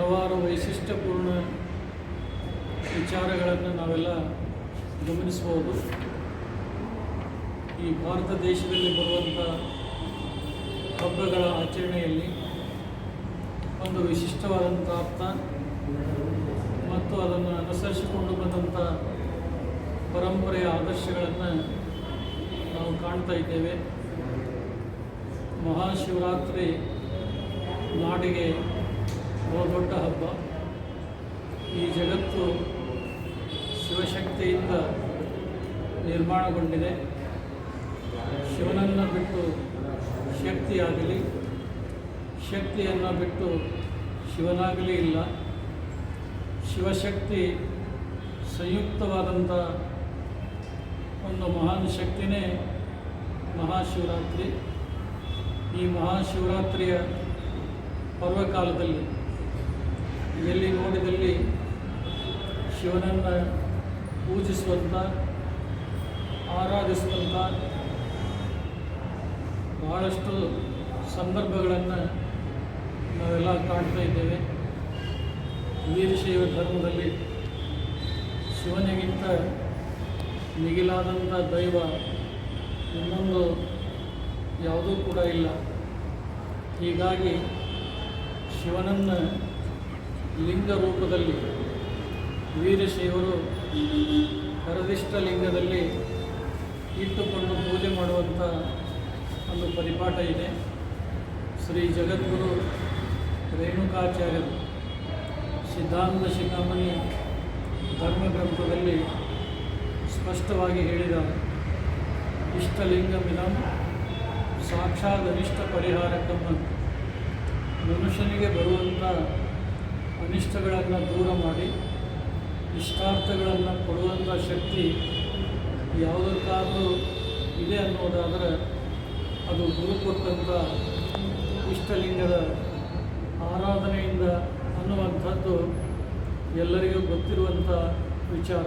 ಹಲವಾರು ವೈಶಿಷ್ಟ್ಯಪೂರ್ಣ ವಿಚಾರಗಳನ್ನು ನಾವೆಲ್ಲ ಗಮನಿಸ್ಬೋದು. ಈ ಭಾರತ ದೇಶದಲ್ಲಿ ಬರುವಂಥ ಹಬ್ಬಗಳ ಆಚರಣೆಯಲ್ಲಿ ಒಂದು ವಿಶಿಷ್ಟವಾದಂಥ ಅರ್ಥ ಮತ್ತು ಅದನ್ನು ಅನುಸರಿಸಿಕೊಂಡು ಬಂದಂಥ ಪರಂಪರೆಯ ಆದರ್ಶಗಳನ್ನು ನಾವು ಕಾಣ್ತಾ ಇದ್ದೇವೆ. ಮಹಾಶಿವರಾತ್ರಿ ನಾಡಿಗೆ ಬಹುದೊಡ್ಡ ಹಬ್ಬ. ಈ ಜಗತ್ತು ಶಿವಶಕ್ತಿಯಿಂದ ನಿರ್ಮಾಣಗೊಂಡಿದೆ. ಶಿವನನ್ನು ಬಿಟ್ಟು ಶಕ್ತಿಯಾಗಲಿ, ಶಕ್ತಿಯನ್ನು ಬಿಟ್ಟು ಶಿವನಾಗಲಿ ಇಲ್ಲ. ಶಿವಶಕ್ತಿ ಸಂಯುಕ್ತವಾದಂಥ ಒಂದು ಮಹಾನ್ ಶಕ್ತಿನೇ ಮಹಾಶಿವರಾತ್ರಿ. ಈ ಮಹಾಶಿವರಾತ್ರಿಯ ಪರ್ವಕಾಲದಲ್ಲಿ ಎಲ್ಲಿ ನೋಡಿದಲ್ಲಿ ಶಿವನನ್ನು ಪೂಜಿಸುವಂಥ, ಆರಾಧಿಸುವಂಥ ಬಹಳಷ್ಟು ಸಂದರ್ಭಗಳನ್ನು ನಾವೆಲ್ಲ ಕಾಣ್ತಾ ಇದ್ದೇವೆ. ವೀರಶೈವ ಧರ್ಮದಲ್ಲಿ ಶಿವನಿಗಿಂತ ಮಿಗಿಲಾದಂಥ ದೈವ ಇನ್ನೊಂದು ಯಾವುದೂ ಕೂಡ ಇಲ್ಲ. ಹೀಗಾಗಿ ಶಿವನನ್ನು ಲಿಂಗ ರೂಪದಲ್ಲಿ ವೀರಶೈವರು ಕರದಿಷ್ಟ ಲಿಂಗದಲ್ಲಿ ಇಟ್ಟುಕೊಂಡು ಪೂಜೆ ಮಾಡುವಂಥ ಒಂದು ಪರಿಪಾಠ ಇದೆ. ಶ್ರೀ ಜಗದ್ಗುರು ರೇಣುಕಾಚಾರ್ಯರು ಸಿದ್ಧಾಂತ ಶಿಖಾಮಣಿ ಧರ್ಮಗ್ರಂಥದಲ್ಲಿ ಸ್ಪಷ್ಟವಾಗಿ ಹೇಳಿದ್ದಾರೆ. ಇಷ್ಟಲಿಂಗಮಿದಂ ಸಾಕ್ಷಾತ್ ಅನಿಷ್ಟ ಪರಿಹಾರಕಂ. ಮನುಷ್ಯನಿಗೆ ಬರುವಂಥ ಅನಿಷ್ಟಗಳನ್ನು ದೂರ ಮಾಡಿ ಇಷ್ಟಾರ್ಥಗಳನ್ನು ಕೊಡುವಂಥ ಶಕ್ತಿ ಯಾವುದಕ್ಕಾದರೂ ಇದೆ ಅನ್ನೋದಾದರೆ ಅದು ಗುರು ಕೊಟ್ಟಂಥ ಇಷ್ಟಲಿಂಗದ ಆರಾಧನೆಯಿಂದ ಅನ್ನುವಂಥದ್ದು ಎಲ್ಲರಿಗೂ ಗೊತ್ತಿರುವಂಥ ವಿಚಾರ.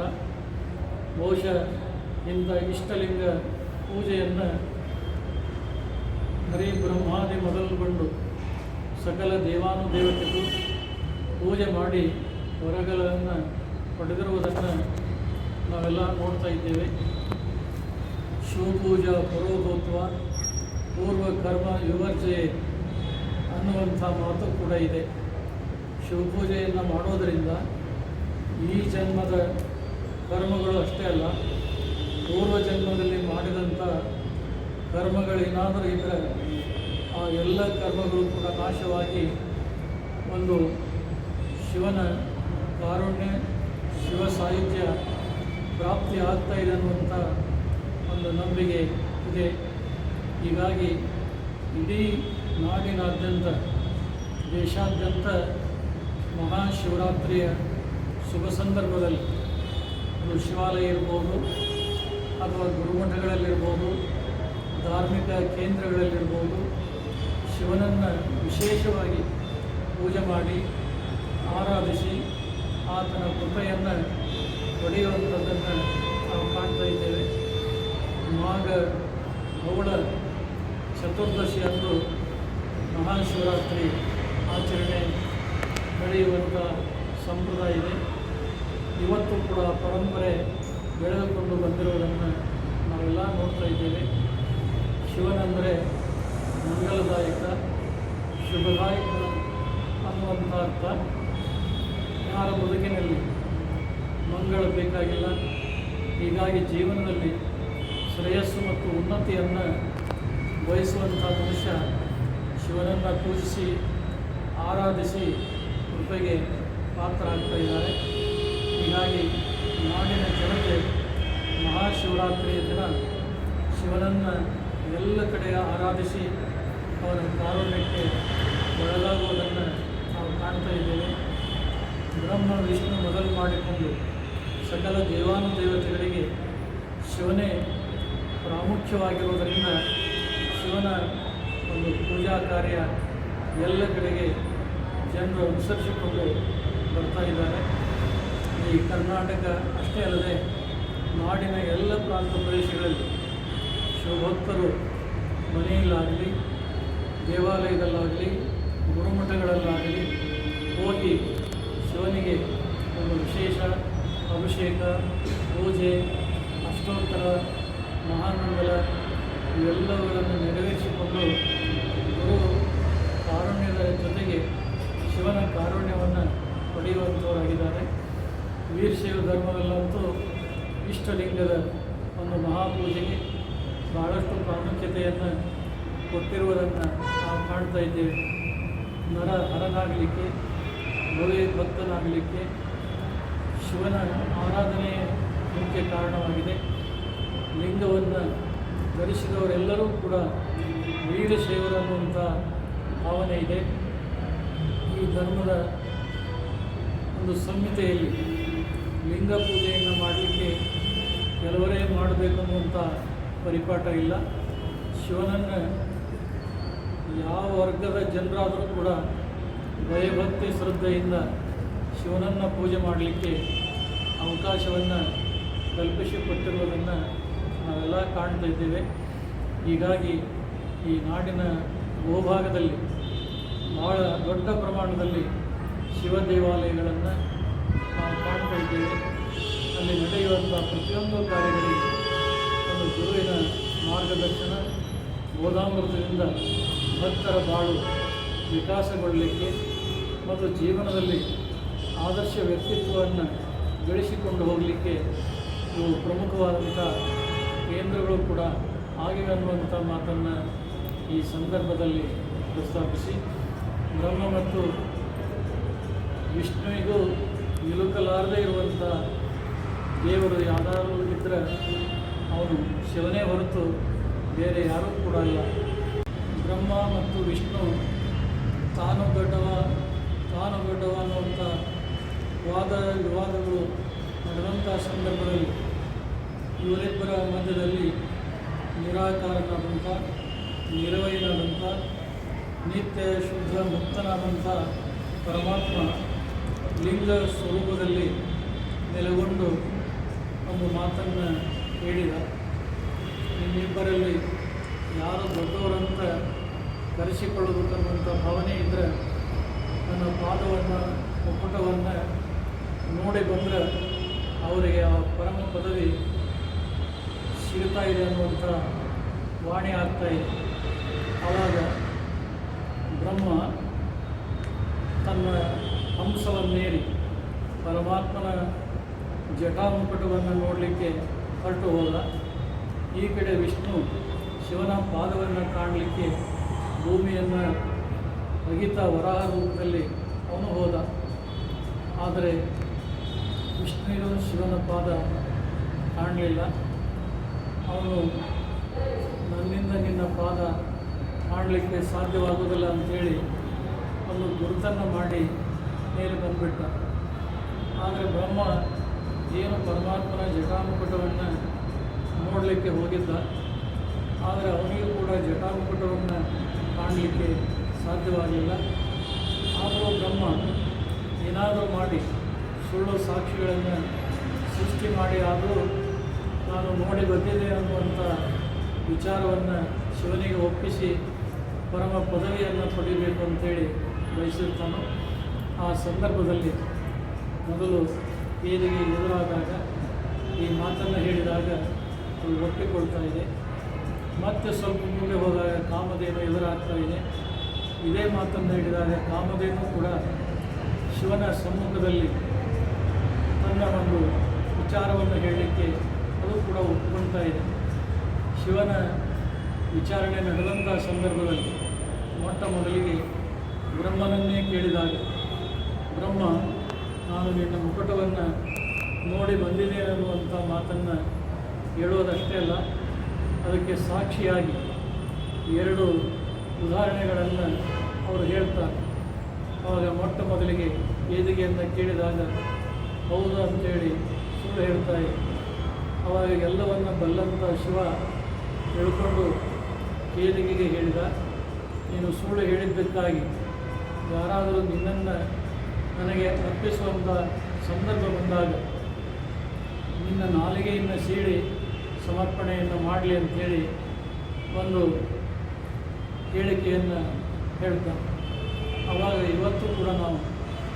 ಬಹುಶಃ ಇಂಥ ಇಷ್ಟಲಿಂಗ ಪೂಜೆಯನ್ನು ಹರಿ ಬ್ರಹ್ಮಾದಿ ಮೊದಲುಗೊಂಡು ಸಕಲ ದೇವಾನುದೇವತೆಗಳು ಪೂಜೆ ಮಾಡಿ ವರಗಳನ್ನು ಪಡೆದಿರುವುದನ್ನು ನಾವೆಲ್ಲ ನೋಡ್ತಾ ಇದ್ದೇವೆ. ಶಿವಪೂಜಾ ಪರೋಭೂತ್ವ ಪೂರ್ವ ಕರ್ಮ ವಿವರ್ಜೆ ಅನ್ನುವಂಥ ಮಾತು ಕೂಡ ಇದೆ. ಶಿವಪೂಜೆಯನ್ನು ಮಾಡೋದರಿಂದ ಈ ಜನ್ಮದ ಕರ್ಮಗಳು ಅಷ್ಟೇ ಅಲ್ಲ, ಪೂರ್ವ ಜನ್ಮದಲ್ಲಿ ಮಾಡಿದಂಥ ಕರ್ಮಗಳೇನಾದರೂ ಇದ್ದರೆ ಆ ಎಲ್ಲ ಕರ್ಮಗಳು ಕೂಡ ನಾಶವಾಗಿ ಒಂದು ಶಿವನ ಕಾರುಣ್ಯ, ಶಿವ ಸಾಯುಜ್ಯ ಪ್ರಾಪ್ತಿ ಆಗ್ತಾ ಇದೆ ಅನ್ನುವಂಥ ಒಂದು ನಂಬಿಕೆ ಇದೆ. ಹೀಗಾಗಿ ಇಡೀ ನಾಡಿನಾದ್ಯಂತ, ದೇಶಾದ್ಯಂತ ಮಹಾಶಿವರಾತ್ರಿಯ ಶುಭ ಸಂದರ್ಭದಲ್ಲಿ ಅದು ಶಿವಾಲಯ ಇರ್ಬೋದು ಅಥವಾ ಗುರುಮಠಗಳಲ್ಲಿರ್ಬೋದು, ಧಾರ್ಮಿಕ ಕೇಂದ್ರಗಳಲ್ಲಿರ್ಬೋದು, ಶಿವನನ್ನು ವಿಶೇಷವಾಗಿ ಪೂಜೆ ಮಾಡಿ ಆರಾಧಿಸಿ ಆತನ ಕೃಪೆಯನ್ನು ಪಡೆಯುವಂಥದ್ದನ್ನು ನಾವು ಕಾಣ್ತಾ ಇದ್ದೇವೆ. ಮಾಘ ಬೌಳ ಚತುರ್ದಶಿ ಅಂದು ಮಹಾಶಿವರಾತ್ರಿ ಆಚರಣೆ ನಡೆಯುವಂಥ ಸಂಪ್ರದಾಯ ಇದೆ. ಇವತ್ತು ಕೂಡ ಪರಂಪರೆ ಬೆಳೆದುಕೊಂಡು ಬಂದಿರುವುದನ್ನು ನಾವೆಲ್ಲ ನೋಡ್ತಾ ಇದ್ದೇವೆ. ಶಿವನೆಂದರೆ ಮಂಗಲದಾಯಕ, ಶುಭದಾಯಕ ಅನ್ನುವಂಥ ಅರ್ಥ. ಯಾರ ಬದುಕಿನಲ್ಲಿ ಮಂಗಳ ಬೇಕಾಗಿಲ್ಲ. ಹೀಗಾಗಿ ಜೀವನದಲ್ಲಿ ಶ್ರೇಯಸ್ಸು ಮತ್ತು ಉನ್ನತಿಯನ್ನು ಬಯಸುವಂಥ ಮನುಷ್ಯ ಶಿವನನ್ನು ಪೂಜಿಸಿ ಆರಾಧಿಸಿ ಕೃಪೆಗೆ ಪಾತ್ರರಾಗ್ತಾ ಇದ್ದಾರೆ. ಹೀಗಾಗಿ ನಾಡಿನ ಜನತೆ ಮಹಾಶಿವರಾತ್ರಿಯ ದಿನ ಶಿವನನ್ನು ಎಲ್ಲ ಕಡೆ ಆರಾಧಿಸಿ ಅವರ ಕಾರುಣ್ಯಕ್ಕೆ ಒಳಗಾಗುವುದನ್ನು ನಾವು ಕಾಣ್ತಾ ಇದ್ದೇವೆ. ಬ್ರಹ್ಮ ವಿಷ್ಣು ಮೊದಲು ಮಾಡಿಕೊಂಡು ಸಕಲ ದೇವಾನುದೇವತೆಗಳಿಗೆ ಶಿವನೇ ಪ್ರಾಮುಖ್ಯವಾಗಿರುವುದರಿಂದ ಶಿವನ ಒಂದು ಪೂಜಾ ಕಾರ್ಯ ಎಲ್ಲ ಕಡೆಗೆ ಜನರು ಅನುಸರಿಸಿಕೊಂಡು ಬರ್ತಾ ಇದ್ದಾರೆ. ಈ ಕರ್ನಾಟಕ ಅಷ್ಟೇ ಅಲ್ಲದೆ ನಾಡಿನ ಎಲ್ಲ ಪ್ರಾಂತ ಪ್ರದೇಶಗಳಲ್ಲಿ ಶಿವಭಕ್ತರು ಮನೆಯಲ್ಲಾಗಲಿ, ದೇವಾಲಯದಲ್ಲಾಗಲಿ, ಗುರುಮಠಗಳಲ್ಲಾಗಲಿ ಹೋಗಿ ಹೋಗಿ ಶಿವನಿಗೆ ಒಂದು ವಿಶೇಷ ಅಭಿಷೇಕ, ಪೂಜೆ, ಅಷ್ಟೋತ್ತರ, ಮಹಾಮಂಗಲ ಇವೆಲ್ಲವುಗಳನ್ನು ನೆರವೇರಿಸಿಕೊಂಡು ಗುರು ಕಾರುಣ್ಯದ ಜೊತೆಗೆ ಶಿವನ ಕಾರುಣ್ಯವನ್ನು ಪಡೆಯುವಂಥವರಾಗಿದ್ದಾರೆ. ವೀರಶೈವ ಧರ್ಮದಲ್ಲಂತೂ ಇಷ್ಟಲಿಂಗದ ಒಂದು ಮಹಾಪೂಜೆಗೆ ಬಹಳಷ್ಟು ಪ್ರಾಮುಖ್ಯತೆಯನ್ನು ಕೊಟ್ಟಿರುವುದನ್ನು ನಾವು ಕಾಣ್ತಾ ಇದ್ದೇವೆ. ನರ ಹರನಾಗಲಿಕ್ಕೆ, ಭಕ್ತನಾಗಲಿಕ್ಕೆ ಶಿವನ ಆರಾಧನೆಯೇ ಮುಖ್ಯ ಕಾರಣವಾಗಿದೆ. ಲಿಂಗವನ್ನು ಧರಿಸಿದವರೆಲ್ಲರೂ ಕೂಡ ವೀರಶೈವರನ್ನುವಂಥ ಭಾವನೆ ಇದೆ. ಈ ಧರ್ಮದ ಒಂದು ಸಂಹಿತೆಯಲ್ಲಿ ಲಿಂಗ ಪೂಜೆಯನ್ನು ಮಾಡಲಿಕ್ಕೆ ಕೆಲವರೇ ಮಾಡಬೇಕನ್ನುವಂಥ ಪರಿಪಾಠ ಇಲ್ಲ. ಶಿವನನ್ನು ಯಾವ ವರ್ಗದ ಜನರಾದರೂ ಕೂಡ ಭಯಭಕ್ತಿ ಶ್ರದ್ಧೆಯಿಂದ ಶಿವನನ್ನು ಪೂಜೆ ಮಾಡಲಿಕ್ಕೆ ಅವಕಾಶವನ್ನು ಕಲ್ಪಿಸಿಕೊಟ್ಟಿರುವುದನ್ನು ನಾವೆಲ್ಲ ಕಾಣ್ತಾ ಇದ್ದೇವೆ. ಹೀಗಾಗಿ ಈ ನಾಡಿನ ಬಹುಭಾಗದಲ್ಲಿ ಭಾಳ ದೊಡ್ಡ ಪ್ರಮಾಣದಲ್ಲಿ ಶಿವ ದೇವಾಲಯಗಳನ್ನು ನಾವು ಕಾಣ್ತಾ ಇದ್ದೇವೆ. ಅಲ್ಲಿ ನಡೆಯುವಂಥ ಪ್ರತಿಯೊಂದು ಕಾರ್ಯಗಳಿಗೆ ಒಂದು ಗುರುವಿನ ಮಾರ್ಗದರ್ಶನ, ಬೋಧಾಮೃತದಿಂದ ಭಕ್ತರ ಬಾಳು ವಿಕಾಸಗೊಳ್ಳಲಿಕ್ಕೆ ಮತ್ತು ಜೀವನದಲ್ಲಿ ಆದರ್ಶ ವ್ಯಕ್ತಿತ್ವವನ್ನು ಬೆಳೆಸಿಕೊಂಡು ಹೋಗಲಿಕ್ಕೆ ಇವು ಪ್ರಮುಖವಾದಂಥ ಕೇಂದ್ರಗಳು ಕೂಡ ಆಗಿವೆ ಅನ್ನುವಂಥ ಮಾತನ್ನು ಈ ಸಂದರ್ಭದಲ್ಲಿ ಪ್ರಸ್ತಾಪಿಸಿ, ಬ್ರಹ್ಮ ಮತ್ತು ವಿಷ್ಣುವಿಗೂ ನಿಲುಕಲಾರದೇ ಇರುವಂಥ ದೇವರು ಯಾರಾದರೂ ಇದ್ದರೆ ಅವನು ಶಿವನೇ ಹೊರತು ಬೇರೆ ಯಾರೂ ಕೂಡ ಇಲ್ಲ. ಬ್ರಹ್ಮ ಮತ್ತು ವಿಷ್ಣು ತಾನು ದೊಡ್ಡವ ಅನ್ನುವಂಥ ವಾದ ವಿವಾದಗಳು ನಡೆದಂಥ ಸಂದರ್ಭದಲ್ಲಿ ಇವರಿಬ್ಬರ ಮಧ್ಯದಲ್ಲಿ ನಿರಾಕಾರನಾದಂಥ, ನಿರವಯನಾದಂಥ, ನಿತ್ಯ ಶುದ್ಧ ಮುಕ್ತನಾದಂಥ ಪರಮಾತ್ಮ ಲಿಂಗ ಸ್ವರೂಪದಲ್ಲಿ ನೆಲೆಗೊಂಡು ಒಂದು ಮಾತನ್ನು ಹೇಳಿದ. ನಿಮ್ಮಿಬ್ಬರಲ್ಲಿ ಯಾರು ದೊಡ್ಡವರಂತ ಕರೆಸಿಕೊಳ್ಳಬೇಕನ್ನುವಂಥ ಭಾವನೆ ಇದ್ದರೆ ನನ್ನ ಪಾದವನ್ನು, ಮುಕುಟವನ್ನು ನೋಡಿ ಬಂದರೆ ಅವರಿಗೆ ಆ ಪರಮ ಪದವಿ ಸಿಗ್ತಾ ಇದೆ ಅನ್ನುವಂಥ ವಾಣಿ ಆಗ್ತಾಯಿದೆ. ಆವಾಗ ಬ್ರಹ್ಮ ತನ್ನ ಹಂಸವನ್ನೇರಿ ಪರಮಾತ್ಮನ ಜಟಾಮುಕುಟವನ್ನು ನೋಡಲಿಕ್ಕೆ ಹೊರಟು ಹೋದ. ಈ ಕಡೆ ವಿಷ್ಣು ಶಿವನ ಪಾದವನ್ನು ಕಾಣಲಿಕ್ಕೆ ಭೂಮಿಯನ್ನು ಅಗಿತಾ ವರಾಹ ರೂಪದಲ್ಲಿ ಅವನು ಹೋದ. ಆದರೆ ವಿಷ್ಣುವಿಗೂ ಶಿವನ ಪಾದ ಕಾಣಲಿಲ್ಲ. ಅವನು ನನ್ನಿಂದ ನಿನ್ನ ಪಾದ ಮಾಡಲಿಕ್ಕೆ ಸಾಧ್ಯವಾಗುವುದಿಲ್ಲ ಅಂಥೇಳಿ ಒಂದು ಗುರುತನ್ನು ಮಾಡಿ ಮೇಲೆ ಬಂದುಬಿಟ್ಟ. ಆದರೆ ಬ್ರಹ್ಮ ಏನು ಪರಮಾತ್ಮನ ಜಟಾಮುಕುಟವನ್ನು ನೋಡಲಿಕ್ಕೆ ಹೋಗಿದ್ದ. ಆದರೆ ಅವನಿಗೂ ಕೂಡ ಜಟಾಮುಕುಟವನ್ನು ಕಾಣಲಿಕ್ಕೆ ಸಾಧ್ಯವಾಗಲಿಲ್ಲ. ಆದರೂ ಬ್ರಹ್ಮ ಏನಾದರೂ ಮಾಡಿ ಸುಳ್ಳು ಸಾಕ್ಷಿಗಳನ್ನು ಸೃಷ್ಟಿ ಮಾಡಿ ಆದರೂ ನಾನು ನೋಡಿ ಬಂದಿದ್ದೆ ಅನ್ನುವಂಥ ವಿಚಾರವನ್ನು ಶಿವನಿಗೆ ಒಪ್ಪಿಸಿ ಪರಮ ಪದವಿಯನ್ನು ಪಡಿಬೇಕು ಅಂತೇಳಿ ಬಯಸಿರ್ತಾನೋ. ಆ ಸಂದರ್ಭದಲ್ಲಿ ಮೊದಲು ವೇದಿಗೆ ಎದುರಾದಾಗ ಈ ಮಾತನ್ನು ಹೇಳಿದಾಗ ಅದು ಒಪ್ಪಿಕೊಳ್ತಾ ಇದೆ. ಮತ್ತೆ ಸ್ವಲ್ಪ ಮುಂದೆ ಹೋದಾಗ ಕಾಮಧೇನು ಎದುರಾಗ್ತಾ ಇದೆ. ಇದೇ ಮಾತನ್ನು ಹೇಳಿದಾಗ ಕಾಮಧೇನು ಕೂಡ ಶಿವನ ಸಮ್ಮುಖದಲ್ಲಿ ತನ್ನ ಒಂದು ವಿಚಾರವನ್ನು ಹೇಳಲಿಕ್ಕೆ ಅದು ಕೂಡ ಒಪ್ಪಿಕೊಳ್ತಾ ಇದೆ. ಶಿವನ ವಿಚಾರಣೆ ನಡೆದಂಥ ಸಂದರ್ಭದಲ್ಲಿ ಮೊಟ್ಟ ಮೊದಲಿಗೆ ಬ್ರಹ್ಮನನ್ನೇ ಕೇಳಿದಾಗ ಬ್ರಹ್ಮ ನಾನು ನಿನ್ನ ಮುಕುಟವನ್ನು ನೋಡಿ ಬಂದಿದೆ ಅನ್ನುವಂಥ ಮಾತನ್ನು ಹೇಳೋದಷ್ಟೇ ಅಲ್ಲ, ಅದಕ್ಕೆ ಸಾಕ್ಷಿಯಾಗಿ 2 ಉದಾಹರಣೆಗಳನ್ನು ಅವರು ಹೇಳ್ತಾರೆ. ಆವಾಗ ಮೊಟ್ಟ ಮೊದಲಿಗೆ ವೇದಿಕೆಯನ್ನು ಕೇಳಿದಾಗ ಹೌದು ಅಂತೇಳಿ ಸುಳ್ಳು ಹೇಳ್ತಾರೆ. ಆವಾಗ ಎಲ್ಲವನ್ನು ಬಲ್ಲಂಥ ಶಿವ ಹೇಳ್ಕೊಂಡು ವೇದಿಕೆಗೆ ಹೇಳಿದ, ನೀನು ಸುಳ್ಳು ಹೇಳಿದ್ದಕ್ಕಾಗಿ ಯಾರಾದರೂ ನಿನ್ನನ್ನು ನನಗೆ ಅರ್ಪಿಸುವಂಥ ಸಂದರ್ಭ ಬಂದಾಗ ನಿನ್ನ ನಾಲಿಗೆಯನ್ನು ಸೀಳಿ ಸಮರ್ಪಣೆಯನ್ನು ಮಾಡಲಿ ಅಂಥೇಳಿ ಒಂದು ಹೇಳಿಕೆಯನ್ನು ಹೇಳ್ತಾನೆ. ಆವಾಗ ಇವತ್ತು ಕೂಡ ನಾವು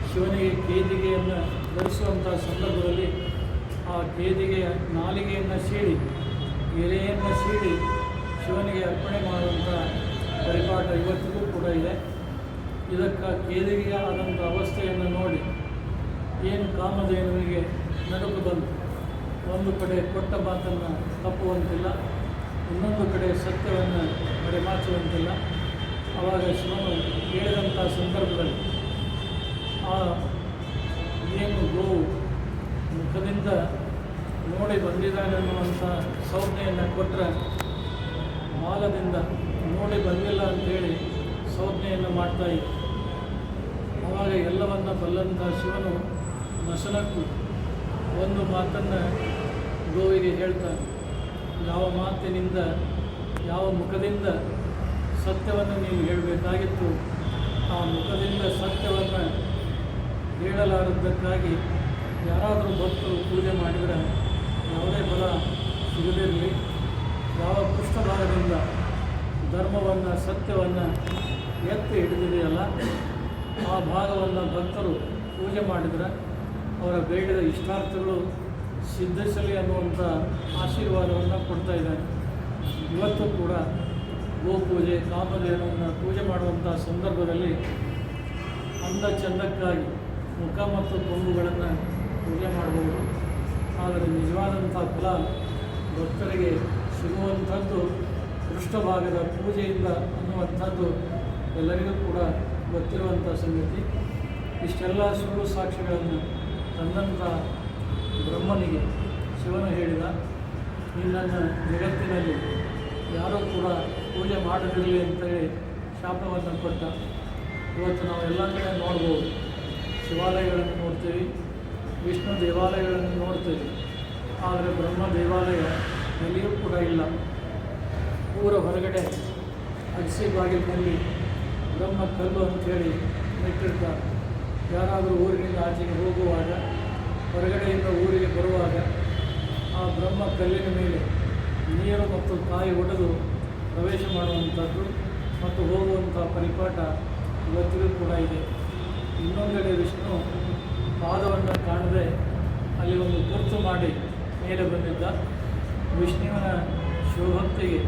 ಶಿವನಿಗೆ ಕೇದಿಗೆಯನ್ನು ಧರಿಸುವಂಥ ಸಂದರ್ಭದಲ್ಲಿ ಆ ಕೇದಿಗೆಯ ನಾಲಿಗೆಯನ್ನು ಸೀಳಿ ಎಲೆಯನ್ನು ಸೀಳಿ ಶಿವನಿಗೆ ಅರ್ಪಣೆ ಮಾಡುವಂಥ ಪರಿಪಾಠ ಇವತ್ತಿಗೂ ಕೂಡ ಇದೆ. ಇದಕ್ಕೆ ಕೇದಿಗೆ ಆದಂಥ ಅವಸ್ಥೆಯನ್ನು ನೋಡಿ ಏನು ಕಾಮಧೇನುವಿಗೆ ನಡುಕು ಬಂತು. ಒಂದು ಕಡೆ ಕೊಟ್ಟ ಮಾತನ್ನು ತಪ್ಪುವಂತಿಲ್ಲ, ಇನ್ನೊಂದು ಕಡೆ ಸತ್ಯವನ್ನು ಮರೆಮಾಚುವಂತಿಲ್ಲ. ಆವಾಗ ಶಿವನು ಹೇಳಿದಂಥ ಸಂದರ್ಭದಲ್ಲಿ ಆ ಏನು ಗೋವು ಮುಖದಿಂದ ನೋಡಿ ಬಂದಿದ್ದಾನೆ ಅನ್ನುವಂಥ ಸಂಜ್ಞೆಯನ್ನು ಕೊಟ್ಟರೆ ಮಾಲದಿಂದ ನೋಡಿ ಬಂದಿಲ್ಲ ಅಂಥೇಳಿ ಸಂಜ್ಞೆಯನ್ನು ಮಾಡ್ತಾಯಿದ್ದ. ಆವಾಗ ಎಲ್ಲವನ್ನು ಬಲ್ಲಂಥ ಶಿವನು ನಶನಕ್ಕೂ ಒಂದು ಮಾತನ್ನು ಗೋವಿಗೆ ಹೇಳ್ತಾನೆ. ಯಾವ ಮಾತಿನಿಂದ ಯಾವ ಮುಖದಿಂದ ಸತ್ಯವನ್ನು ನೀವು ಹೇಳಬೇಕಾಗಿತ್ತು, ಆ ಮುಖದಿಂದ ಸತ್ಯವನ್ನು ಹೇಳಲಾರದ್ದಕ್ಕಾಗಿ ಯಾರಾದರೂ ಭಕ್ತರು ಪೂಜೆ ಮಾಡಿದರೆ ಯಾವುದೇ ಫಲ ಸಿಗದಿರಲಿ. ಯಾವ ಪೃಷ್ಠಭಾಗದಿಂದ ಧರ್ಮವನ್ನು ಸತ್ಯವನ್ನು ಎತ್ತಿ ಹಿಡಿದಿದೆಯಲ್ಲ, ಆ ಭಾಗವನ್ನು ಭಕ್ತರು ಪೂಜೆ ಮಾಡಿದರೆ ಅವರ ಬೇಡಿದ ಇಷ್ಟಾರ್ಥಗಳು ಸಿದ್ಧಿಸಲಿ ಅನ್ನುವಂಥ ಆಶೀರ್ವಾದವನ್ನು ಕೊಡ್ತಾ ಇದ್ದಾರೆ. ಇವತ್ತು ಕೂಡ ಗೋಪೂಜೆ ಕಾಮಧೇನುವನ್ನು ಪೂಜೆ ಮಾಡುವಂಥ ಸಂದರ್ಭದಲ್ಲಿ ಅಂದ ಚಂದಕ್ಕಾಗಿ ಮುಖ ಮತ್ತು ಕೊಂಬುಗಳನ್ನು ಪೂಜೆ ಮಾಡಬಹುದು. ಆದರೆ ನಿಜವಾದಂಥ ಫಲ ಭಕ್ತರಿಗೆ ಸಿಗುವಂಥದ್ದು ಪೃಷ್ಠಭಾಗದ ಪೂಜೆಯಿಂದ ಅನ್ನುವಂಥದ್ದು ಎಲ್ಲರಿಗೂ ಕೂಡ ಗೊತ್ತಿರುವಂಥ ಸಂಗತಿ. ಇಷ್ಟೆಲ್ಲ ಸುಳ್ಳು ಸಾಕ್ಷಿಗಳನ್ನು ತಂದಂಥ ಬ್ರಹ್ಮನಿಗೆ ಶಿವನು ಹೇಳಿದ, ನಿನ್ನನ್ನು ಜಗತ್ತಿನಲ್ಲಿ ಯಾರೂ ಕೂಡ ಪೂಜೆ ಮಾಡದಿರಲಿ ಅಂತೇಳಿ ಶಾಪವನ್ನು ಕೊಟ್ಟ. ಇವತ್ತು ನಾವು ಎಲ್ಲ ಕಡೆ ನೋಡ್ಬೋದು, ಶಿವಾಲಯಗಳನ್ನು ನೋಡ್ತೀವಿ, ವಿಷ್ಣು ದೇವಾಲಯಗಳನ್ನು ನೋಡ್ತೀವಿ. ಆದರೆ ಬ್ರಹ್ಮ ದೇವಾಲಯ ಎಲ್ಲಿಯೂ ಕೂಡ ಇಲ್ಲ. ಊರ ಹೊರಗಡೆ ಅಗಸಿ ಬಾಗಿಲಿನಲ್ಲಿ ಬ್ರಹ್ಮ ಕಲ್ಲು ಅಂಥೇಳಿ ನೆಟ್ಟಿರ್ತಾರೆ. ಯಾರಾದರೂ ಊರಿನಿಂದ ಆಚೆಗೆ ಹೋಗುವಾಗ, ಹೊರಗಡೆಯಿಂದ ಊರಿಗೆ ಬರುವಾಗ ಆ ಬ್ರಹ್ಮ ಕಲ್ಲಿನ ಮೇಲೆ ನೀರು ಮತ್ತು ಕಾಯಿ ಒಡೆದು ಪ್ರವೇಶ ಮಾಡುವಂಥದ್ದು ಮತ್ತು ಹೋಗುವಂಥ ಪರಿಪಾಠ ಇವತ್ತಿಗೂ ಕೂಡ ಇದೆ. ಇನ್ನೊಂದೆಡೆ ವಿಷ್ಣು ಪಾದವನ್ನು ಕಾಣದೆ ಅಲ್ಲಿ ಒಂದು ಗುರುತು ಮಾಡಿ ಮೇಲೆ ಬಂದಿದ್ದ. ವಿಷ್ಣುವಿನ ಶಿವಭಕ್ತಿಗೆ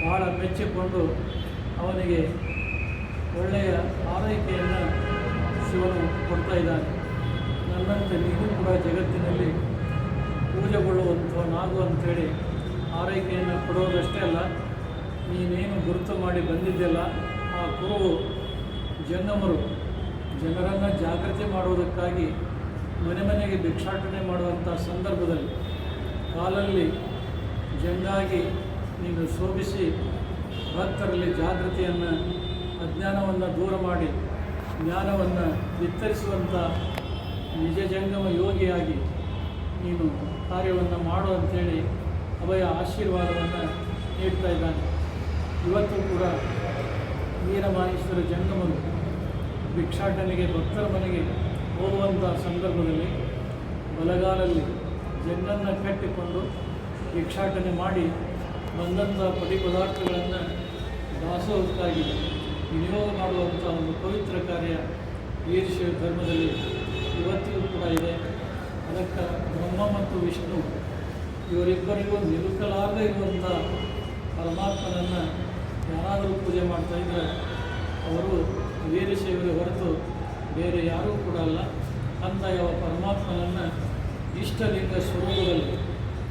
ಭಾಳ ಮೆಚ್ಚಿಕೊಂಡು ಅವನಿಗೆ ಒಳ್ಳೆಯ ಆರೈಕೆಯನ್ನು ಶಿವನು ಕೊಡ್ತಾ ಇದ್ದಾನೆ. ನನ್ನಂತೆ ನೀನು ಕೂಡ ಜಗತ್ತಿನಲ್ಲಿ ಪೂಜೆಗೊಳ್ಳುವಂಥವನಾಗು ಅಂಥೇಳಿ ಆರೈಕೆಯನ್ನು ಕೊಡೋದಷ್ಟೇ ಅಲ್ಲ, ನೀನೇನು ಗುರುತು ಮಾಡಿ ಬಂದಿದ್ದೆಲ್ಲ ಆ ಕುರುವು ಜಂಗಮರು ಜನರನ್ನು ಜಾಗೃತಿ ಮಾಡುವುದಕ್ಕಾಗಿ ಮನೆ ಮನೆಗೆ ಭಿಕ್ಷಾಟನೆ ಮಾಡುವಂಥ ಸಂದರ್ಭದಲ್ಲಿ ಕಾಲಲ್ಲಿ ಜಂಗಾಗಿ ನೀನು ಶೋಭಿಸಿ ಭಕ್ತರಲ್ಲಿ ಜಾಗೃತಿಯನ್ನು, ಅಜ್ಞಾನವನ್ನು ದೂರ ಮಾಡಿ ಜ್ಞಾನವನ್ನು ವಿಸ್ತರಿಸುವಂಥ ನಿಜ ಜಂಗಮ ಯೋಗಿಯಾಗಿ ನೀನು ಕಾರ್ಯವನ್ನು ಮಾಡು ಅಂಥೇಳಿ ಅಭಯ ಆಶೀರ್ವಾದವನ್ನು ನೀಡ್ತಾ ಇದ್ದಾನೆ. ಇವತ್ತು ಕೂಡ ವೀರಮಾಹೇಶ್ವರ ಜಂಗಮರು ಭಿಕ್ಷಾಟನೆಗೆ ಭಕ್ತರ ಮನೆಗೆ ಹೋಗುವಂಥ ಸಂದರ್ಭದಲ್ಲಿ ಬಲಗಾಲಲ್ಲಿ ಜಂಗನ್ನು ಕಟ್ಟಿಕೊಂಡು ಭಿಕ್ಷಾಟನೆ ಮಾಡಿ ಬಂದಂಥ ಪದಾರ್ಥಗಳನ್ನು ದಾಸೋಹಕ್ಕಾಗಿ ವಿನಿಯೋಗ ಮಾಡುವಂಥ ಒಂದು ಪವಿತ್ರ ಕಾರ್ಯ ವೀರಶೈವ ಧರ್ಮದಲ್ಲಿ ಇವತ್ತಿಗೂ ಕೂಡ ಇದೆ. ಅದಕ್ಕೆ ಬ್ರಹ್ಮ ಮತ್ತು ವಿಷ್ಣು ಇವರಿಬ್ಬರಿಗೂ ನಿಲುಕಲಾಗದೇ ಇರುವಂಥ ಪರಮಾತ್ಮನನ್ನು ಯಾರಾದರೂ ಪೂಜೆ ಮಾಡ್ತಾಯಿದ್ರೆ ಅವರು ವೀರಶೈವರೇ ಹೊರತು ಬೇರೆ ಯಾರೂ ಕೂಡ ಅಲ್ಲ. ಅಂತ ಯಾವ ಪರಮಾತ್ಮನನ್ನು ಇಷ್ಟಲಿಂಗ ಸ್ವರೂಪದಲ್ಲಿ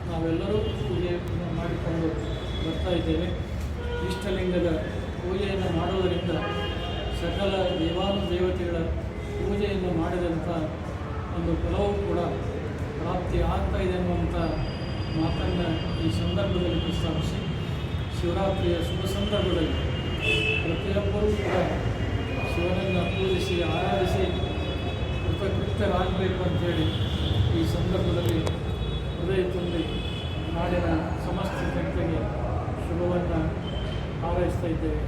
ನಾವೆಲ್ಲರೂ ಪೂಜೆ ಮಾಡಿಕೊಂಡು ಬರ್ತಾ ಇದ್ದೇವೆ. ಇಷ್ಟಲಿಂಗದ ಪೂಜೆಯನ್ನು ಮಾಡುವುದರಿಂದ ಸಕಲ ದೇವಾನುದೇವತೆಗಳ ಪೂಜೆಯನ್ನು ಮಾಡಿದಂಥ ಒಂದು ಫಲವೂ ಕೂಡ ಪ್ರಾಪ್ತಿ ಆಗ್ತಾ ಇದೆ ಅನ್ನುವಂಥ ಮಾತನ್ನು ಈ ಸಂದರ್ಭದಲ್ಲಿ ಪ್ರಸ್ತಾಪಿಸಿ, ಶಿವರಾತ್ರಿಯ ಶುಭ ಸಂದರ್ಭದಲ್ಲಿ ಪ್ರತಿಯೊಬ್ಬರೂ ಕೂಡ ಶಿವನನ್ನು ಪೂಜಿಸಿ ಆರಾಧಿಸಿ ಕೃತಕೃತ್ಯರಾಗಬೇಕು ಅಂಥೇಳಿ ಈ ಸಂದರ್ಭದಲ್ಲಿ ಹೃದಯ ತುಂಬಿ ನಾಡಿನ ಸಮಸ್ತ ಜನತೆಗೆ ಶುಭವನ್ನು ಹಾರೈಸ್ತಾ ಇದ್ದೇವೆ.